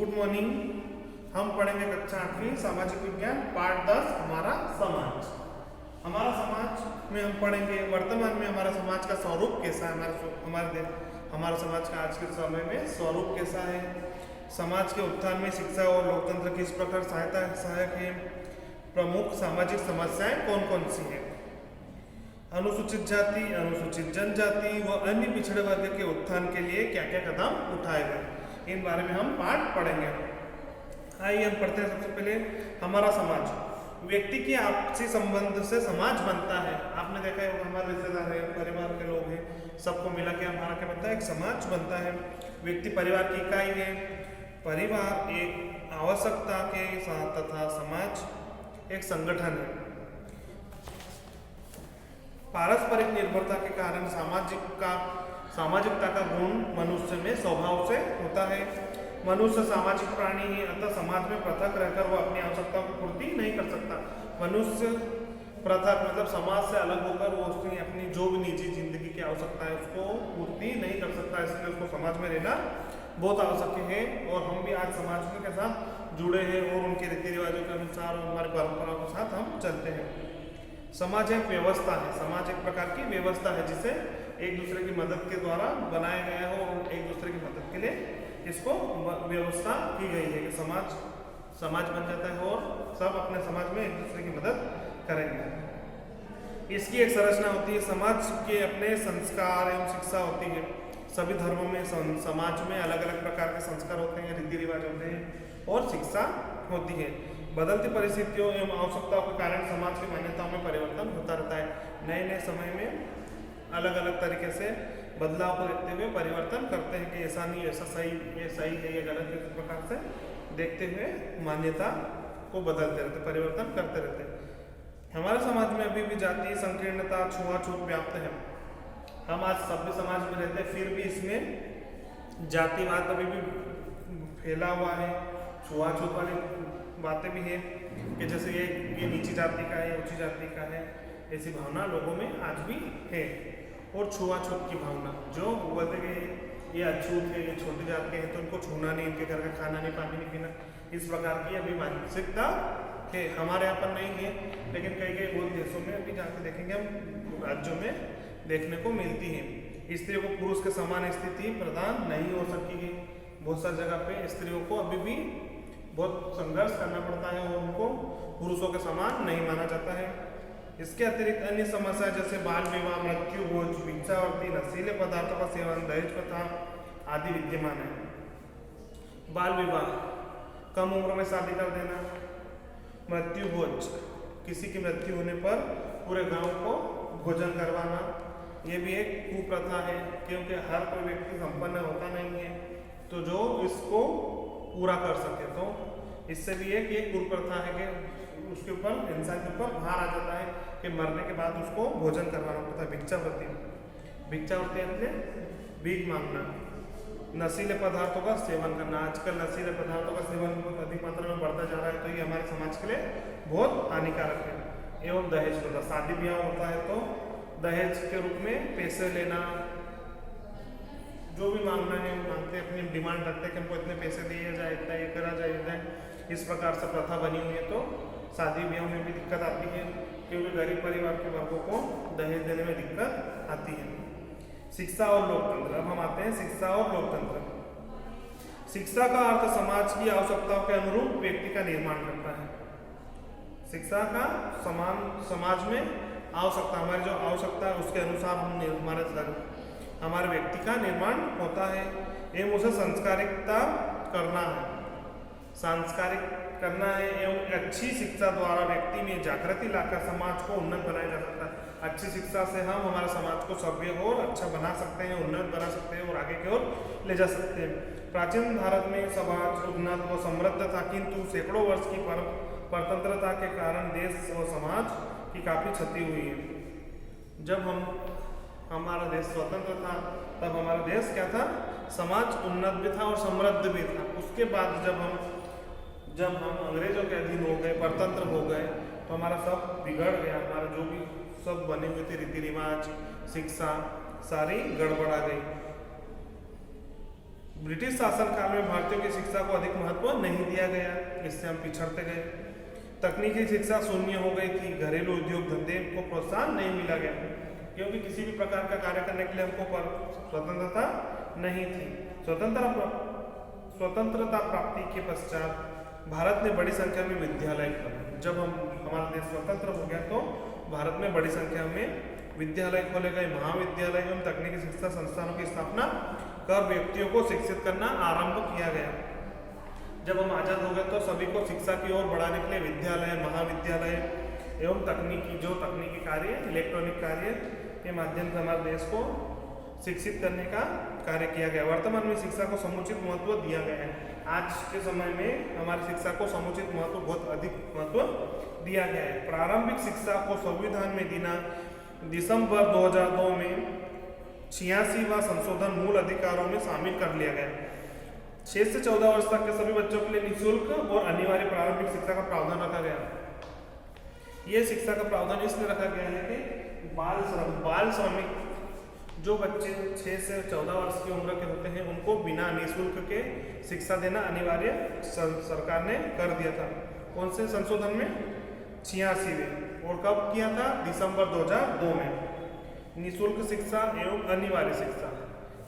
Good morning. हम पढ़ेंगे कक्षा 8वीं सामाजिक विज्ञान पार्ट 10 हमारा समाज। हमारा समाज में हम पढ़ेंगे वर्तमान में हमारा समाज का स्वरूप कैसा है, हमारा समाज का आज के समय में स्वरूप कैसा है, समाज के उत्थान में शिक्षा और लोकतंत्र किस प्रकार सहायक है, प्रमुख सामाजिक समस्याएं कौन कौन सी हैं, अनुसूचित जाति, अनुसूचित जनजाति व अन्य पिछड़े वर्ग के उत्थान के लिए क्या क्या कदम उठाए गए, इन बारे में हम पाठ पढ़ेंगे। आइए हम पढ़ते हैं। सबसे पहले हमारा समाज, व्यक्ति के आपसी संबंध से समाज बनता है। आपने देखा है हमारे रिश्तेदार है, परिवार के लोग हैं, सबको मिला के हमारा क्या बनता है, एक समाज बनता है। व्यक्ति परिवार की इकाई है। परिवार एक आवश्यकता के साथ तथा समाज एक संगठन है। पारस्परिक निर्भरता के कारण सामाजिकता का गुण मनुष्य में स्वभाव से होता है। मनुष्य सामाजिक प्राणी है, अतः समाज में पृथक रहकर वह अपनी आवश्यकताओं की पूर्ति नहीं कर सकता। मनुष्य पृथक मतलब समाज से अलग होकर वो उसकी अपनी जो भी निजी जिंदगी की आवश्यकता है उसको पूर्ति नहीं कर सकता, इसलिए उसको समाज में रहना बहुत आवश्यक है। और हम भी आज समाज के साथ जुड़े हैं और उनके रीति रिवाजों के अनुसार और हमारी परंपराओं के साथ हम चलते हैं। समाज एक व्यवस्था है, समाज एक प्रकार की व्यवस्था है जिसे एक दूसरे की मदद के द्वारा बनाया गया हो और एक दूसरे की मदद के लिए इसको व्यवस्था की गई है कि समाज बन जाता है और सब अपने समाज में एक दूसरे की मदद करेंगे। इसकी एक संरचना होती है, समाज के अपने संस्कार एवं शिक्षा होती है। सभी धर्मों में समाज में अलग अलग प्रकार के संस्कार होते हैं, रीति रिवाज होते हैं और शिक्षा होती है। बदलती परिस्थितियों एवं आवश्यकताओं के कारण समाज की मान्यताओं में परिवर्तन होता रहता है। नए नए समय में अलग अलग तरीके से बदलाव को देखते हुए परिवर्तन करते हैं कि ऐसा नहीं, ऐसा सही, ये सही है, ये गलत है, इस प्रकार से देखते हुए मान्यता को बदलते रहते, परिवर्तन करते रहते। हमारे समाज में अभी भी जातीय संकीर्णता, छुआछूत व्याप्त है। हम आज सभ्य समाज में रहते हैं, फिर भी इसमें जातिवाद अभी भी फैला हुआ है, छुआछूत वाली बातें भी है कि जैसे ये नीची जाति का है, ऊंची जाति का है, ऐसी भावना लोगों में आज भी है। और छुआछूत की भावना, जो बोलते कि ये अछूत है, ये छोटी जाति के हैं तो उनको छूना नहीं, इनके घर का खाना नहीं, पानी नहीं पीना, इस प्रकार की अभी मानसिकता है। हमारे यहाँ पर नहीं है, लेकिन कई कई बहुत देशों में अभी जाके देखेंगे हम राज्यों में देखने को मिलती है। स्त्रियों को पुरुष के समान स्थिति प्रदान नहीं हो सकेगी। बहुत सारी जगह पे स्त्रियों को अभी भी बहुत संघर्ष करना पड़ता है और उनको पुरुषों के समान नहीं माना जाता है। इसके अतिरिक्त अन्य समस्याएं जैसे बाल विवाह, मृत्यु भोज, भिक्षावृत्ति, नशीले पदार्थों का सेवन, दहेज प्रथा आदि विद्यमान है। बाल विवाह, कम उम्र में शादी कर देना, मृत्यु भोज, किसी की मृत्यु होने पर पूरे गांव को भोजन करवाना, ये भी एक कुप्रथा है क्योंकि हर कोई व्यक्ति संपन्न होता नहीं है, तो जो इसको पूरा कर सके तो इससे भी एक ये कुप्रथा है कि उसके ऊपर इंसान के ऊपर भार आ जाता है कि मरने के बाद उसको भोजन करवाना पड़ता है। भिक्षावृत्ति मतलब भीख मांगना, नशीले पदार्थों का सेवन करना। आजकल नशीले पदार्थों का सेवन बहुत अधिक मात्रा में बढ़ता जा रहा है, तो ये हमारे समाज के लिए बहुत हानिकारक है। एवं दहेज प्रथा, शादी ब्याह होता है तो दहेज के रूप में पैसे लेना, जो भी मांगना है मांगते, अपनी डिमांड रखते हैं कि हमको इतने पैसे दिए जाए, इतना ये करा जाए, इस प्रकार से प्रथा बनी हुई है। तो शादी ब्याह में भी दिक्कत आती है क्योंकि गरीब परिवार के वर्गों को दहेज देने में दिक्कत आती है। शिक्षा और लोकतंत्र, अब हम आते हैं शिक्षा और लोकतंत्र। शिक्षा का अर्थ समाज की आवश्यकताओं के अनुरूप व्यक्ति का निर्माण करता है। शिक्षा का समाज में आवश्यकता, हमारी जो आवश्यकता है उसके अनुसार हमारे व्यक्ति का निर्माण होता है एवं उसे सांस्कारिक करना है एवं अच्छी शिक्षा द्वारा व्यक्ति में जागृति लाकर समाज को उन्नत बनाया जा सकता है। अच्छी शिक्षा से हम हमारे समाज को सभ्य और अच्छा बना सकते हैं, उन्नत बना सकते हैं और आगे की ओर ले जा सकते हैं। प्राचीन भारत में समाज उन्नत व समृद्ध था, किंतु सैकड़ों वर्ष की परतंत्रता के कारण देश व समाज की काफ़ी क्षति हुई है। जब हमारा देश स्वतंत्र था तब हमारा देश क्या था, समाज उन्नत भी था और समृद्ध भी था। उसके बाद जब हम अंग्रेजों के अधीन हो गए, परतंत्र हो गए, तो हमारा सब बिगड़ गया। हमारा जो भी सब बने हुए थे रीति रिवाज, शिक्षा, सारी गड़बड़ा गई। ब्रिटिश शासन काल में भारतीयों की शिक्षा को अधिक महत्व नहीं दिया गया, इससे हम पिछड़ते गए। तकनीकी शिक्षा शून्य हो गई थी, घरेलू उद्योग धंधे को प्रोत्साहन नहीं मिला गया, क्योंकि किसी भी प्रकार का कार्य करने के लिए हमको स्वतंत्रता नहीं थी। स्वतंत्रता प्राप्ति के पश्चात भारत ने बड़ी संख्या में विद्यालय खोले। जब हमारा देश स्वतंत्र हो गया तो भारत में बड़ी संख्या में विद्यालय खोले गए, महाविद्यालय एवं तकनीकी शिक्षा संस्थानों की स्थापना कर व्यक्तियों को शिक्षित करना आरंभ किया गया। जब हम आज़ाद हो गए तो सभी को शिक्षा की ओर बढ़ाने के लिए विद्यालय, महाविद्यालय एवं तकनीकी कार्य, इलेक्ट्रॉनिक कार्य के माध्यम से हमारे देश को शिक्षित करने का कार्य किया गया। वर्तमान में शिक्षा को समुचित महत्व दिया गया है। आज के समय में हमारी शिक्षा को समुचित महत्व, बहुत अधिक महत्व दिया गया है। प्रारंभिक शिक्षा को संविधान में दिसंबर 2002 में 86वां संशोधन मूल अधिकारों में शामिल कर लिया गया। 6 से 14 वर्ष तक के सभी बच्चों के लिए निःशुल्क और अनिवार्य प्रारंभिक शिक्षा का प्रावधान रखा गया। ये शिक्षा का प्रावधान इसलिए रखा गया है कि बाल श्रमिक जो बच्चे 6 से 14 वर्ष की उम्र के होते हैं उनको बिना निःशुल्क के शिक्षा देना अनिवार्य सरकार ने कर दिया था। कौन से संशोधन में? 86वें। और कब किया था? दिसंबर 2002 में। निःशुल्क शिक्षा एवं अनिवार्य शिक्षा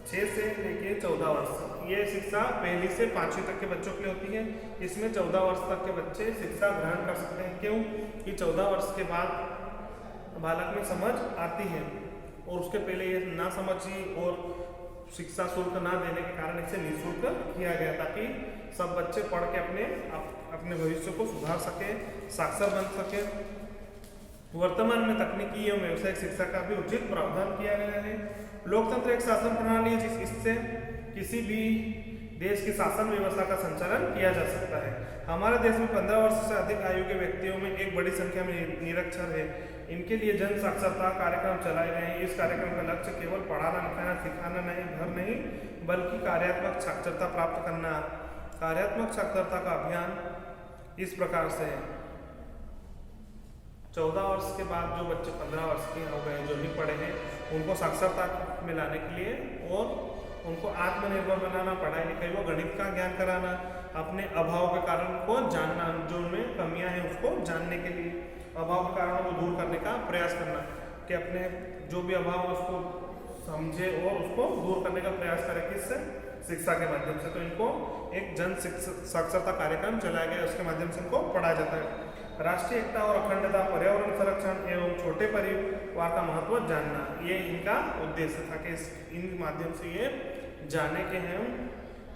6 से लेके 14 वर्ष। ये शिक्षा पहली से 5वीं तक के बच्चों के लिए होती है। इसमें 14 वर्ष तक के बच्चे शिक्षा ग्रहण कर सकते हैं। क्यों? कि 14 वर्ष के बाद बालक में समझ आती है और उसके पहले ये ना समझी और शिक्षा शुल्क ना देने के कारण इसे निःशुल्क किया गया, ताकि सब बच्चे पढ़ के अपने भविष्य को सुधार सके, साक्षर बन सके। वर्तमान में तकनीकी एवं व्यावसायिक शिक्षा का भी उचित प्रावधान किया गया है। लोकतंत्र एक शासन प्रणाली है जिससे किसी भी देश की शासन व्यवस्था का संचालन किया जा सकता है। हमारे देश में 15 वर्ष से अधिक आयु के व्यक्तियों में एक बड़ी संख्या में निरक्षर है। इनके लिए जन साक्षरता कार्यक्रम चलाए गए हैं। इस कार्यक्रम का लक्ष्य केवल पढ़ाना, लिखाना, सिखाना नहीं, बल्कि कार्यात्मक साक्षरता प्राप्त करना। कार्यात्मक साक्षरता का अभियान इस प्रकार से है। 14 वर्ष के बाद जो बच्चे 15 वर्ष के हो गए, जो नहीं पढ़े हैं, उनको साक्षरता में लाने के लिए और उनको आत्मनिर्भर बनाना, पढ़ाई लिखाई को गणित का ज्ञान कराना, अपने अभाव के कारण को जानना, जो उनमें कमियां हैं उसको जानने के लिए अभाव के कारणों को दूर करने का प्रयास करना, कि अपने जो भी अभाव है उसको समझे और उसको दूर करने का प्रयास करें। किससे? शिक्षा के माध्यम से। तो इनको एक जन साक्षरता कार्यक्रम चलाया गया, उसके माध्यम से इनको पढ़ाया जाता है। राष्ट्रीय एकता और अखंडता, पर्यावरण संरक्षण एवं छोटे परिवार का महत्व जानना, ये इनका उद्देश्य था कि इन माध्यम से ये जाने के हैं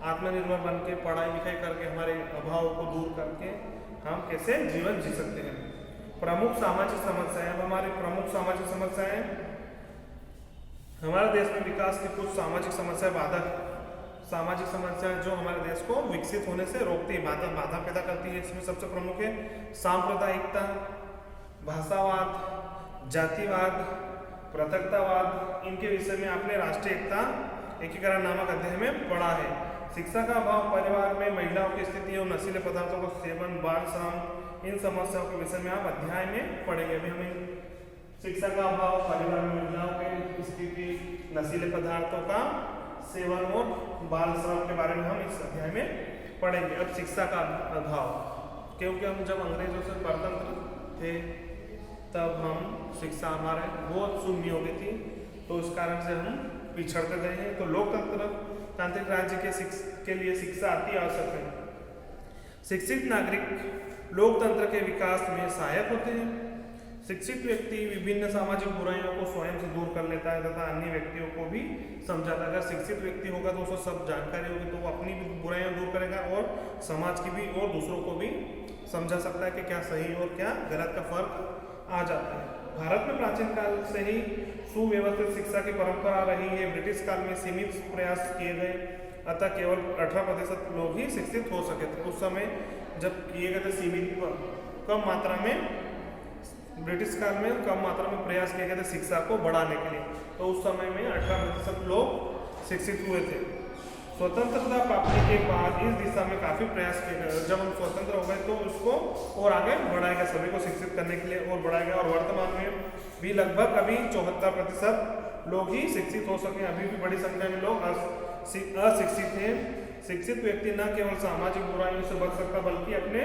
आत्मनिर्भर बन के, पढ़ाई लिखाई करके हमारे अभाव को दूर करके हम कैसे जीवन जी सकते हैं। प्रमुख सामाजिक समस्याएं, अब हमारी प्रमुख सामाजिक समस्याएं, हमारे देश में विकास की कुछ सामाजिक समस्याएं, बाधक सामाजिक समस्याएं जो हमारे देश को विकसित होने से रोकती है, बाधा पैदा करती है। इसमें सबसे प्रमुख है सांप्रदायिकता, भाषावाद, जातिवाद, पृथकतावाद। इनके विषय में आपने राष्ट्रीय एकता एकीकरण नामक अध्याय में पढ़ा है। शिक्षा का अभाव, परिवार में महिलाओं की स्थिति और नशीले पदार्थों का सेवन, बाल श्रम, इन समस्याओं के विषय में आप अध्याय में पढ़ेंगे। अभी हमें शिक्षा का अभाव, परिवार में महिलाओं की स्थिति, नशीले पदार्थों का सेवन और बाल श्रम के बारे में हम इस अध्याय में पढ़ेंगे। अब शिक्षा का अभाव, क्योंकि हम जब अंग्रेजों से स्वतंत्र थे तब हम शिक्षा हमारे बहुत शून्य हो गई थी, तो इस कारण से हम पिछड़ते गए हैं। तो लोकतंत्र तांत्रिक राज्य के लिए शिक्षा अति आवश्यक है। शिक्षित नागरिक लोकतंत्र के विकास में सहायक होते हैं। शिक्षित व्यक्ति विभिन्न सामाजिक बुराइयों को स्वयं से दूर कर लेता है तथा अन्य व्यक्तियों को भी समझाता है। अगर शिक्षित व्यक्ति होगा तो उसको सब जानकारी होगी, तो वो अपनी भी बुराइयां दूर करेगा और समाज की भी और दूसरों को भी समझा सकता है कि क्या सही और क्या गलत का फर्क आ जाता है। भारत में प्राचीन काल से ही सुव्यवस्थित शिक्षा की परंपरा रही है। ब्रिटिश काल में सीमित प्रयास किए गए, अतः केवल 18% लोग ही शिक्षित हो सके थे। उस समय जब किए गए थे सीमित, कम मात्रा में, ब्रिटिश काल में कम मात्रा में प्रयास किए गए थे शिक्षा को बढ़ाने के लिए, तो उस समय में 18% लोग शिक्षित हुए थे। स्वतंत्रता प्राप्ति के बाद इस दिशा में काफ़ी प्रयास किए गए। जब हम स्वतंत्र हो गए तो उसको और आगे बढ़ाएगा, सभी को शिक्षित करने के लिए और बढ़ाएगा। और वर्तमान में भी लगभग अभी 74% लोग ही शिक्षित हो सके। अभी भी बड़ी संख्या में लोग अशिक्षित हैं शिक्षित व्यक्ति न केवल सामाजिक बुराइयों से बच सकता बल्कि अपने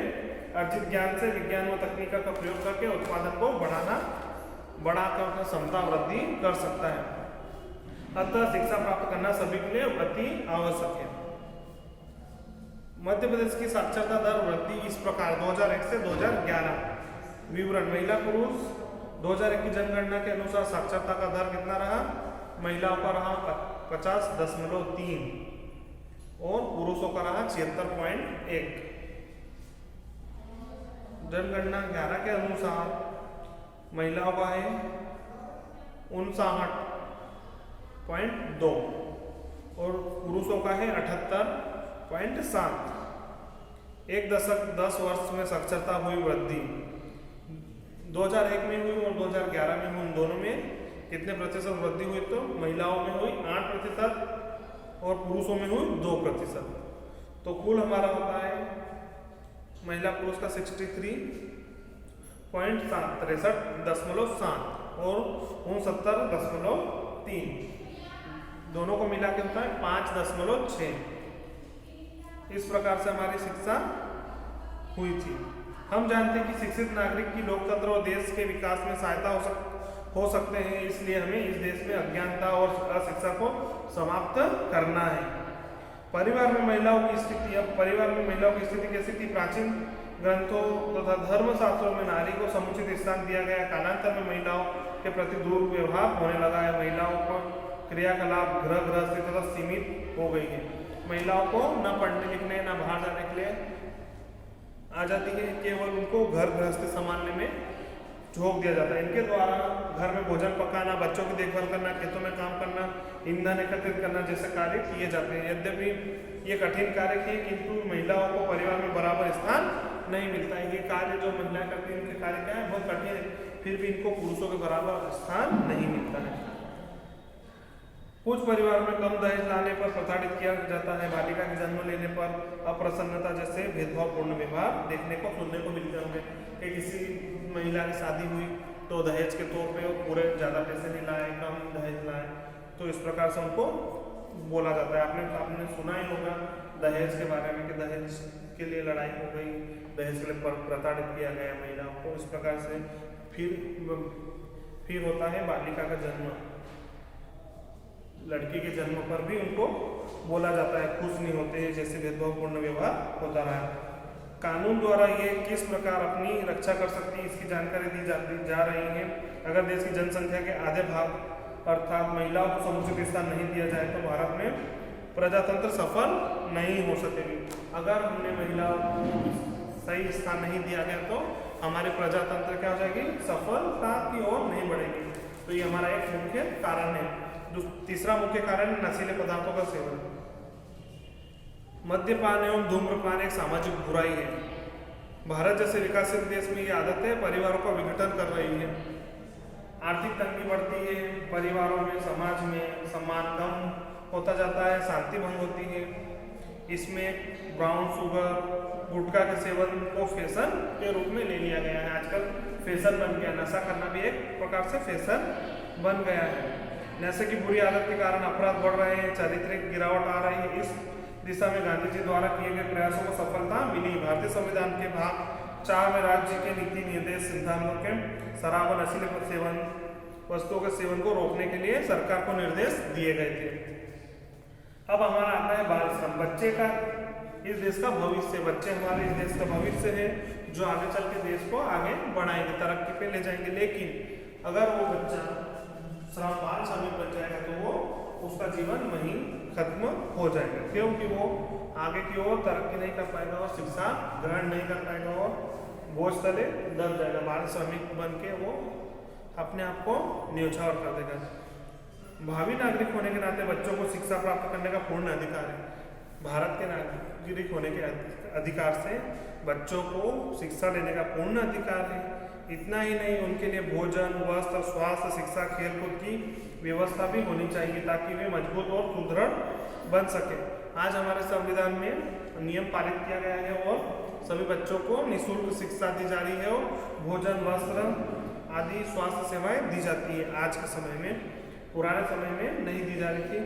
अर्जित ज्ञान से विज्ञान व तकनीक का प्रयोग करके उत्पादन को बढ़ाकर अपना क्षमता वृद्धि कर सकता है। अतः शिक्षा प्राप्त करना सभी के लिए अति आवश्यक है। मध्य प्रदेश की साक्षरता दर वृद्धि इस प्रकार 2001 से 2011 विवरण। महिला पुरुष 2001 की जनगणना के अनुसार साक्षरता का दर कितना रहा? महिलाओं का रहा 50.3 और पुरुषों का रहा 76.1। जनगणना 11 के अनुसार महिलाओं का है 59.2 और पुरुषों का है 78.7। एक दशक 10 वर्ष में साक्षरता हुई वृद्धि 2001 में हुई और 2011 में हुई। उन दोनों में कितने प्रतिशत वृद्धि हुई? तो महिलाओं में हुई 8% और पुरुषों में हुई 2%। तो कुल हमारा होता है महिला पुरुष का 63.7 और 69.3 दोनों को मिला के होता है 5.6। इस प्रकार से हमारी शिक्षा हुई थी। हम जानते हैं कि शिक्षित नागरिक की लोकतंत्र और देश के विकास में सहायता हो सकते हैं, इसलिए हमें इस देश में अज्ञानता और अशिक्षा को समाप्त करना है। परिवार में महिलाओं की स्थिति। अब परिवार में महिलाओं की स्थिति कैसी थी? प्राचीन ग्रंथों तथा धर्मशास्त्रों में नारी को समुचित स्थान दिया गया। कालांतर में महिलाओं के प्रति दुर्व्यवहार होने लगा है। महिलाओं को क्रियाकलाप गृह गृहस्थी तथा सीमित हो गई है। महिलाओं को न पढ़ने लिखने न बाहर जाने के लिए आजादी है, केवल उनको घर गृहस्थी संभालने में झोंक दिया जाता है। इनके द्वारा घर में भोजन पकाना, बच्चों की देखभाल करना, खेतों में काम करना, ईंधन एकत्रित करना जैसे कार्य किए जाते हैं। यद्यपि ये कठिन कार्य है किंतु महिलाओं को परिवार में बराबर स्थान नहीं मिलता है। ये कार्य जो महिलाएं करती हैं इनके कार्य क्या है? बहुत कठिन है, फिर भी इनको पुरुषों के बराबर स्थान नहीं मिलता है। कुछ परिवार में कम दहेज लाने पर प्रताड़ित किया जाता है। बालिका के जन्म लेने पर अप्रसन्नता जैसे भेदभावपूर्ण व्यवहार देखने को सुनने को मिलते होंगे कि किसी महिला की शादी हुई तो दहेज के तौर पे वो पूरे ज़्यादा पैसे नहीं लाए, कम दहेज लाए, तो इस प्रकार से उनको बोला जाता है। आपने सुना ही होगा दहेज के बारे में कि दहेज के लिए लड़ाई हो गई, दहेज के लिए प्रताड़ित किया गया महिलाओं को। इस प्रकार से फिर होता है बालिका का जन्म। लड़की के जन्म पर भी उनको बोला जाता है खुश नहीं होते, जैसे भेदभावपूर्ण व्यवहार होता रहा। कानून द्वारा ये किस प्रकार अपनी रक्षा कर सकती है इसकी जानकारी दी जा रही है। अगर देश की जनसंख्या के आधे भाग अर्थात महिलाओं को समुचित स्थान नहीं दिया जाए तो भारत में प्रजातंत्र सफल नहीं हो सकेगी। अगर हमने महिलाओं को सही स्थान नहीं दिया गया तो हमारी प्रजातंत्र क्या हो जाएगी? सफलता की ओर नहीं बढ़ेगी। तो ये हमारा एक मुख्य कारण है। तीसरा मुख्य कारण नशीले पदार्थों का सेवन। मद्यपान एवं धूम्रपान एक सामाजिक बुराई है। भारत जैसे विकसित देश में ये आदतें परिवारों का विघटन कर रही है। आर्थिक तंगी बढ़ती है, परिवारों में समाज में सम्मान कम होता जाता है, शांति भंग होती है। इसमें ब्राउन शुगर, गुटखा के सेवन को फैशन के रूप में ले लिया गया है। आजकल फैशन बन गया, नशा करना भी एक प्रकार से फैशन बन गया है। नशे की बुरी आदत के कारण अपराध बढ़ रहे हैं, चारित्रिक गिरावट आ रही है। इस दिशा में गांधी जी द्वारा किए गए प्रयासों को सफलता मिली। भारतीय संविधान के भाग 4 में राज्य के नीति निर्देश सिद्धांतों के शराब और नशीले सेवन वस्तुओं के सेवन को रोकने के लिए सरकार को निर्देश दिए गए थे। अब हमारा आता है बाल श्रम। बच्चे का इस देश का भविष्य, बच्चे हमारे इस देश का भविष्य है जो आगे चल के देश को आगे बढ़ाएंगे, तरक्की पे ले जाएंगे। लेकिन अगर वो बच्चा बाल श्रमिक बन जाएगा तो वो उसका जीवन वहीं खत्म हो जाएगा, क्योंकि वो आगे की ओर तरक्की नहीं कर पाएगा और शिक्षा ग्रहण नहीं कर पाएगा और बोझ तले दब जाएगा। बाल श्रमिक बन के वो अपने आप को न्यौछावर कर देगा। भावी नागरिक होने के नाते बच्चों को शिक्षा प्राप्त करने का पूर्ण अधिकार है। भारत के नागरिक होने के अधिकार से बच्चों को शिक्षा लेने का पूर्ण अधिकार है। इतना ही नहीं, उनके लिए भोजन, वस्त्र, स्वास्थ्य, शिक्षा, खेलकूद की व्यवस्था भी होनी चाहिए ताकि वे मजबूत और सुदृढ़ बन सके। आज हमारे संविधान में नियम पारित किया गया है और सभी बच्चों को निःशुल्क शिक्षा दी जा रही है और भोजन, वस्त्र आदि स्वास्थ्य सेवाएं दी जाती है आज के समय में, पुराने समय में नहीं दी जा रही थी।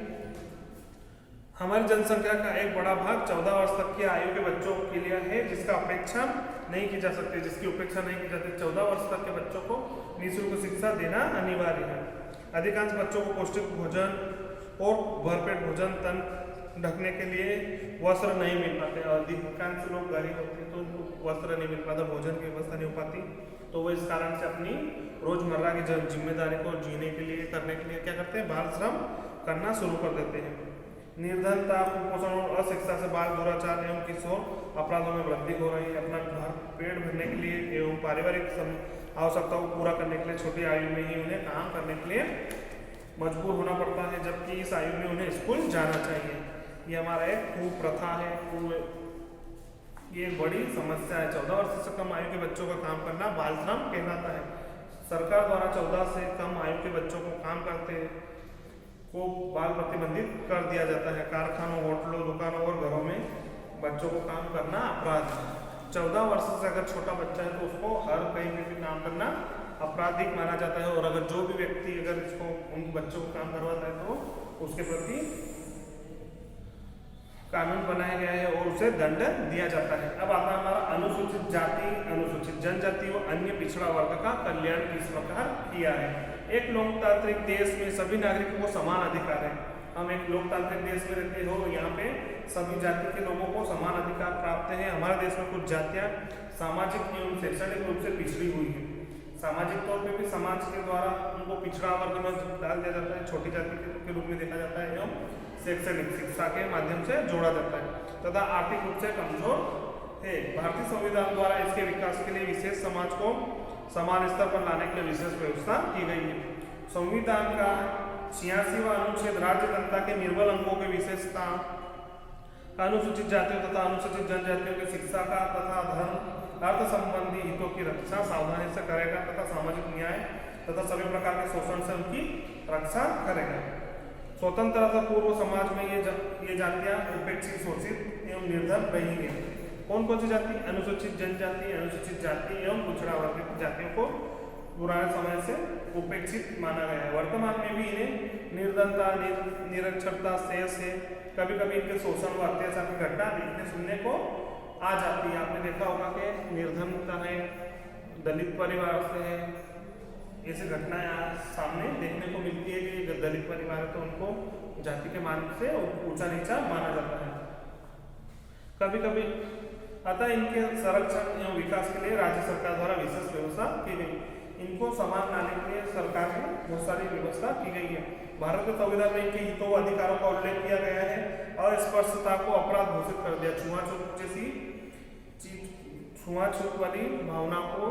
हमारी जनसंख्या का एक बड़ा भाग 14 वर्ष तक की आयु के बच्चों के लिए है, जिसका अपेक्षा नहीं की जा सकती, जिसकी उपेक्षा नहीं की जाती। 14 वर्ष तक के बच्चों को निःशुल्क शिक्षा देना अनिवार्य है। अधिकांश बच्चों को पौष्टिक भोजन और भरपेट भोजन, तन ढकने के लिए वस्त्र नहीं मिल पाते। अधिकांश लोग गरीब होते हैं तो उनको वस्त्र नहीं मिल पाता, भोजन की व्यवस्था नहीं हो पाती, तो वो इस कारण से अपनी रोजमर्रा की जिम्मेदारी को जीने के लिए, करने के लिए क्या करते हैं, बाल श्रम करना शुरू कर देते हैं। निर्धनता, कुपोषण और अशिक्षा से बाल दुराचार एवं किशोर अपराधों में वृद्धि हो रही है। अपना पेट भरने के लिए एवं पारिवारिक आवश्यकताओं को पूरा करने के लिए छोटी आयु में ही उन्हें काम करने के लिए मजबूर होना पड़ता है, जबकि इस आयु में उन्हें स्कूल जाना चाहिए। ये हमारा एक कुप्रथा है, ये एक बड़ी समस्या है। 14 वर्ष से कम आयु के बच्चों का काम करना बाल श्रम कहलाता है। सरकार द्वारा 14 से कम आयु के बच्चों को काम करते को बाल प्रतिबंधित कर दिया जाता है। कारखानों, होटलों, दुकानों और घरों में बच्चों को काम करना अपराध है। 14 वर्ष से अगर छोटा बच्चा है तो उसको हर कहीं पे भी काम करना आपराधिक माना जाता है, और अगर जो भी व्यक्ति अगर इसको उन बच्चों को काम करवाता है तो उसके प्रति कानून बनाया गया है और उसे दंड दिया जाता है। अब आता है हमारा अनुसूचित जाति, अनुसूचित जनजाति और अन्य पिछड़ा वर्ग का कल्याण किस प्रकार किया है। एक लोकतांत्रिक देश में सभी नागरिकों को समान अधिकार है। हम एक लोकतांत्रिक देश में रहते हो, यहाँ पे सभी जाति के लोगों को समान अधिकार प्राप्त है। हमारे देश में कुछ जातियाँ सामाजिक एवं शैक्षणिक रूप से पिछड़ी हुई है। सामाजिक तौर पे भी समाज के द्वारा उनको पिछड़ा वर्ग में डाल दिया जाता है, छोटी जाति के रूप में देखा जाता है, एवं शैक्षणिक शिक्षा के माध्यम से जोड़ा जाता है तथा आर्थिक रूप से कमजोर है। भारतीय संविधान द्वारा इसके विकास के लिए विशेष समाज को समान स्तर पर लाने के लिए विशेष व्यवस्था की गई है। संविधान का 86वां अनुच्छेद राज्य जनता के निर्बल अंगों की विशेषता, अनुसूचित जातियों तथा अनुसूचित जनजातियों की शिक्षा का तथा धर्म अर्थ संबंधी हितों की रक्षा सावधानी से करेगा तथा सामाजिक न्याय तथा सभी प्रकार के शोषण से उनकी रक्षा करेगा। स्वतंत्रता पूर्व समाज में ये जातियां उपेक्षित, शोषित एवं निर्धन रही हैं। कौन कौन सी जाति? अनुसूचित जनजाति, अनुसूचित जाति एवं पिछड़ा वर्ग की जातियों को पुराने समय से उपेक्षित माना गया है। वर्तमान में भी इन्हें निर्धनता, निरक्षरता, शेष है, कभी कभी इनके शोषण व अत्याचार की घटना देखने सुनने को आ जाती है। आपने देखा होगा कि निर्धनता है, दलित परिवार से है, ऐसी घटनाएं आज सामने देखने को मिलती है कि दलित परिवार है तो उनको जाति के मान से ऊंचा नीचा माना जाता है। कभी कभी अतः इनके संरक्षण एवं विकास के लिए राज्य सरकार द्वारा विशेष व्यवस्था की गई। इनको समान लाने के लिए सरकार ने बहुत सारी व्यवस्था की गई है। भारत के संविधान में इनके हितों व अधिकारों का उल्लेख किया गया है। अस्पृश्यता को अपराध घोषित कर दिया। छुआछूत जैसी छुआछूत वाली भावना को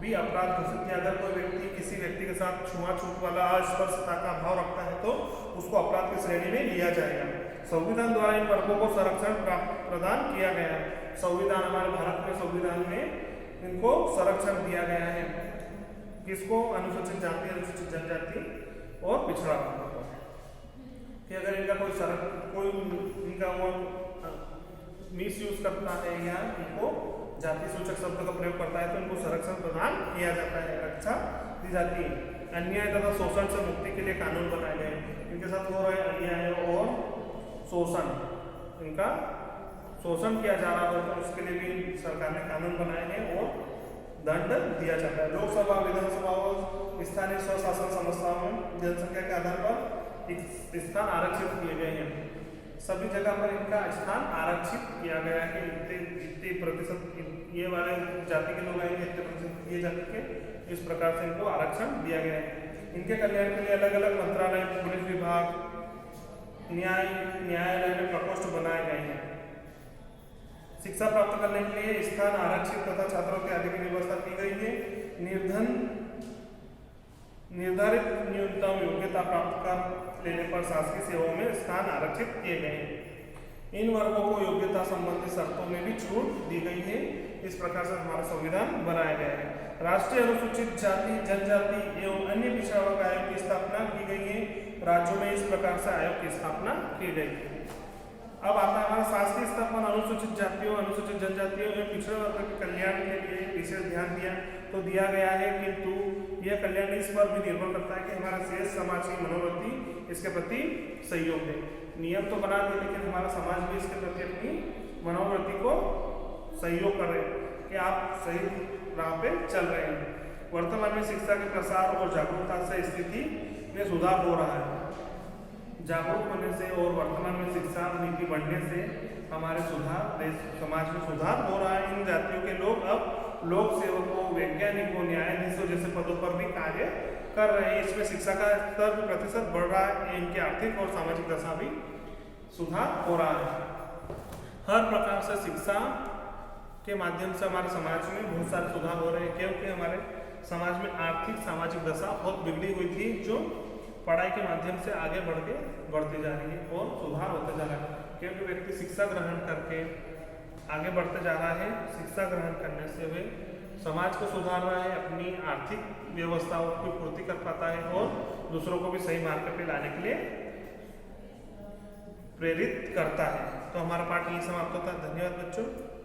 भी अपराध घोषित किया। अगर कोई व्यक्ति किसी व्यक्ति के साथ छुआछूत वाला अस्पृश्यता का भाव रखता है तो उसको अपराध की श्रेणी में लिया जाएगा। संविधान द्वारा इन वर्गों को संरक्षण प्रदान किया गया है। संविधान, हमारे भारत के संविधान में इनको संरक्षण दिया गया है। किसको? अनुसूचित जाति, अनुसूचित जनजाति और पिछड़ा वर्ग को। कि अगर इनका कोई इनका वो मिस यूज करता है या इनको जाति सूचक शब्द का प्रयोग करता है तो इनको संरक्षण प्रदान किया जाता है, रक्षा दी जाती है। अन्याय तथा शोषण से मुक्ति के लिए कानून बनाए गए। इनके साथ हो रहे अन्याय और शोषण, इनका शोषण किया जा रहा है तो उसके लिए भी सरकार ने कानून बनाए हैं और दंड दिया जाता है। लोकसभा, विधानसभा और स्थानीय स्वशासन संस्थाओं में जनसंख्या के आधार पर स्थान आरक्षित किए गए हैं। सभी जगह पर इनका स्थान आरक्षित किया गया है कि इतने प्रतिशत ये वाले जाति के लोग आएंगे, इतने प्रतिशत ये जाति के, इस प्रकार से इनको आरक्षण दिया गया है। इनके कल्याण के लिए अलग अलग मंत्रालय, पुलिस विभाग, न्यायालय में प्रकोष्ठ बनाए गए हैं। शिक्षा प्राप्त करने के लिए स्थान आरक्षित तथा छात्रों के आदि की व्यवस्था की गई है। निर्धारित न्यूनतम योग्यता प्राप्त कर लेने पर शासकीय सेवाओं में स्थान आरक्षित किए गए हैं। इन वर्गों को योग्यता संबंधी शर्तों में भी छूट दी गई है। इस प्रकार से हमारा संविधान बनाया गया है। राष्ट्रीय अनुसूचित जाति, जनजाति एवं अन्य पिछड़ा वर्ग आयोग की स्थापना की गई है। राज्यों में इस प्रकार से आयोग की स्थापना की गई है। अब आता है हमारा शासकीय स्तर पर अनुसूचित जातियों, अनुसूचित जनजातियों एवं पिछड़े वर्ग के कल्याण के लिए विशेष ध्यान दिया गया है, किंतु यह कल्याण इस पर भी निर्भर करता है कि हमारा शेष समाज की मनोवृत्ति इसके प्रति सहयोग है। नियम तो बना दिए, लेकिन हमारा समाज भी इसके प्रति अपनी मनोवृत्ति को सहयोग कर रहे हैं कि आप सही राह पे चल रहे हैं। वर्तमान में शिक्षा के प्रसार और जागरूकता से स्थिति में सुधार हो रहा है। जागरूक होने से और वर्तमान में शिक्षा नीति बढ़ने से हमारे देश समाज में सुधार हो रहा है। इन जातियों के लोग अब लोक सेवकों, वैज्ञानिकों, न्यायाधीशों जैसे पदों पर भी कार्य कर रहे हैं। इसमें शिक्षा का स्तर भी प्रतिशत बढ़ रहा है। इनकी आर्थिक और सामाजिक दशा भी सुधार हो रहा है। हर प्रकार से शिक्षा के माध्यम से हमारे समाज में बहुत सारे सुधार हो रहे हैं, क्योंकि हमारे समाज में आर्थिक सामाजिक दशा बहुत बिगड़ी हुई थी, जो पढ़ाई के माध्यम से आगे बढ़ती जा रही है और सुधार होते जा रहा है। क्योंकि व्यक्ति शिक्षा ग्रहण करके आगे बढ़ते जा रहा है। शिक्षा ग्रहण करने से वे समाज को सुधार रहा है, अपनी आर्थिक व्यवस्थाओं की पूर्ति कर पाता है और दूसरों को भी सही मार्ग पे लाने के लिए प्रेरित करता है। तो हमारा पाठ यही समाप्त होता है। धन्यवाद बच्चों।